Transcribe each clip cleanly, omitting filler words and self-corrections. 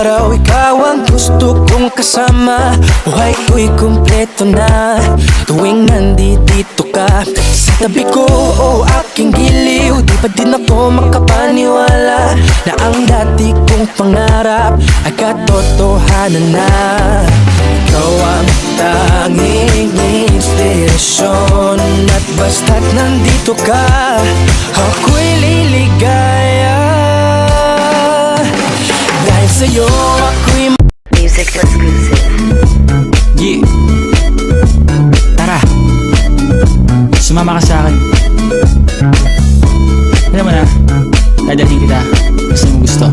araw ikaw ang gusto kong kasama. Buhay ko'y kumpleto na tuwing nandito ka sa tabi ko o aking giliw. Di pa din ako makapaniwala na ang dati kong pangarap ay katotohanan na. Ikaw ang tanging inspirasyon at basta't nandito ka, ako'y liligaya. Dahil sa'yo ako'y Music exclusive. Yeah. Tara, sumama ka sa akin. Alam mo na, dadalhin kita kasi mo gusto.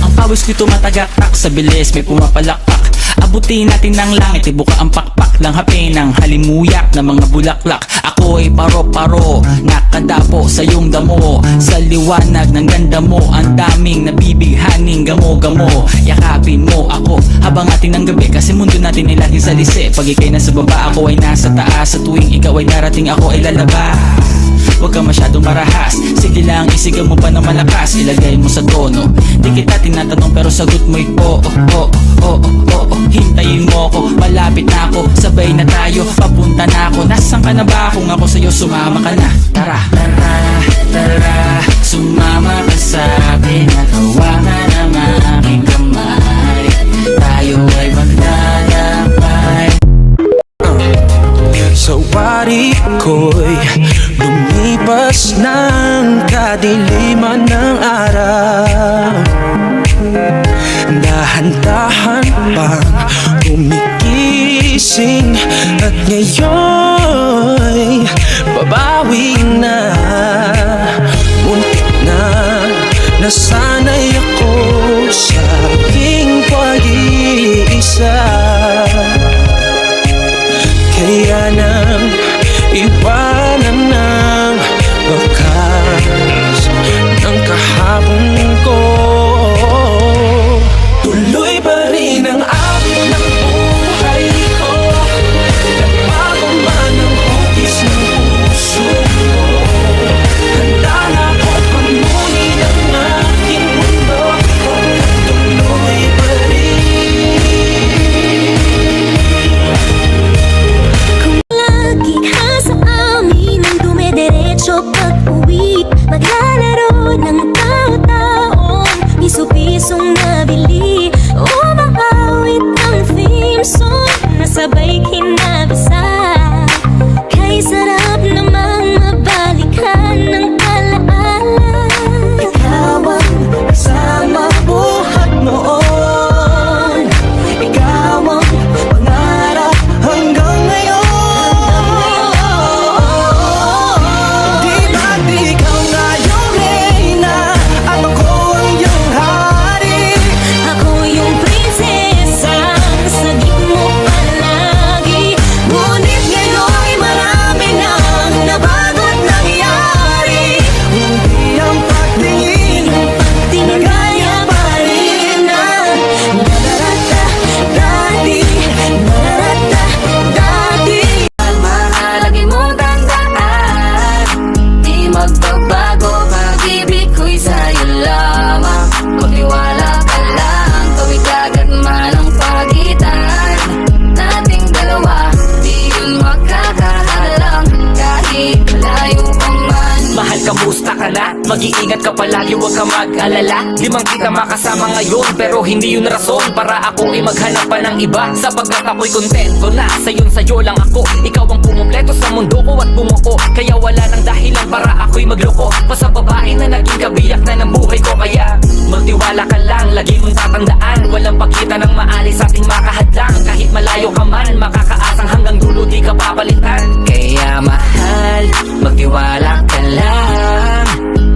Ang pawis ko'y tumatagaktak sa bilis, may pumapalakpak. Abutin natin ng langit, ibuka ang pakpak lang hape ng halimuyak na mga bulaklak. Ako ay paro-paro, nakadapo sa iyong damo. Sa liwanag ng ganda mo, ang daming nabibighaning gamo-gamo. Yakapin mo ako habang ating ng gabi, kasi mundo natin ay laging salisi. Pag ikay nasa baba, ako ay nasa taas. Sa tuwing ikaw ay narating, ako ay lalabas. Huwag ka masyadong marahas, sige lang isigaw mo pa ng malakas. Ilagay mo sa tono, di kita tinatanong pero sagot mo'y oo, oo, oo, oo. Hintayin mo ako, malapit na ako, sabay na tayo, papunta na ako. Nasaan ka na ba? Kung ako sa'yo, sumama ka na. Tara, tara, tara, sumama ka sa'kin at hawakan ang aking kamay. Tayo ay maglalakbay. sa wari ko'y lumipas ng kadiliman ng araw. Dahan-dahan pang kumigising at ngayon'y babawi na. Muntik na nasanay ako sa aking pag-iisa. Kaya nang iwanan ng wakas ng kahapon ko, tuloy pa rin ang akin ng buhay ko. Nagbago man ang hugis ng puso ko, handa na ako pamunin ang aking mundo. Tuloy pa rin. Kung lagi ka sa amin ang dumidiretso pag-uwi, maglalaro ng tao-taong piso-pisong nabili. Umaawit ang theme song na sabay kinabasa. Kay sarap namang mabalikan ng alaala. Ikaw ang kasama buhat noon, ikaw ang pangarap hanggang ngayon. Di ba't ikaw nga yung reyna at ako ang iyong hari? Ako yung prinsesa sa gitna mo palagi. Ngunit ngayon'y marami nang nabago't nangyari. Hindi ang pagtingin Tingin kaya pa rin na nararata dati, nararata dati. Mahalagi mong tandaan, di magbabago, pag-ibig ko'y sa'yo lamang. Magtiwala ka lang, tuwing dagat man ang pagitan nating dalawa, di yun makakahalang kahit malayo pa man. Mahal, kamusta ka na? Mag-iingat ka palagi, huwag ka mag-alala. Di man kita makasama ngayon, pero hindi yun rason para ako ay maghanap pa ng iba. Sapagkat ako'y kontento na, sa'yo lang ako. Ikaw ang pumumpleto sa mundo ko at bumuo, kaya wala nang dahilan para ako'y magloko pa sa babae na naging kabiyak na ng buhay ko. Kaya magtiwala ka lang, lagi mong tatandaan, walang pakita ng maalis ating makahadlang. Kahit malayo ka man, makakaasang hanggang dulo di ka papalitan. Kaya mahal, magtiwala ka lang,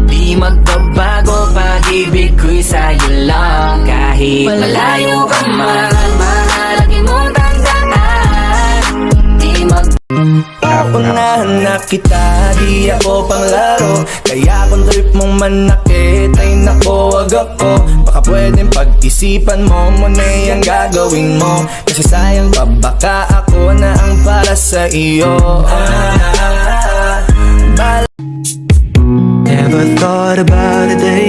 di magbabago, pag-ibig ko'y sa'yo lang. Kahit malayo ka man, Mahalagi mong tandaan, di mag Unahan na kita, di ako panglaro. Kaya kung trip mong manakit, ay nako wag ako. Baka pwedeng pag-isipan mo, muna yung gagawin mo. Kasi sayang pa, baka ako na ang para sa iyo. Never thought about a day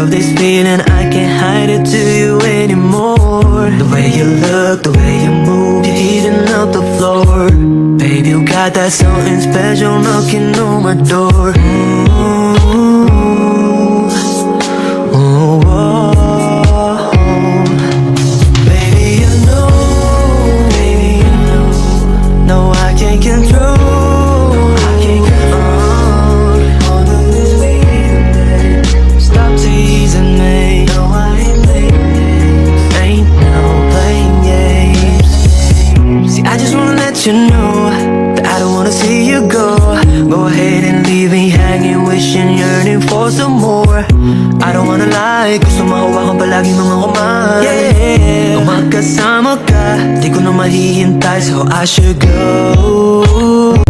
love this feeling, I can't hide it to you anymore. The way you look, the way you move, you're heating up the floor. Baby, you got that something special knocking on my door. Ooh, oh. Baby, you know, no, I can't control. I can't control all of this feeling, babe. Stop teasing me. No, I ain't playing games. Ain't no playing games. See, I just wanna let you know that I don't wanna see you go. Go ahead and leave me hanging, wishing, yearning for some more. I don't wanna lie, gusto mahawakan palagi mga kamay. Yeah, kung magkasama ka, di ko na mahihintay, so I should go.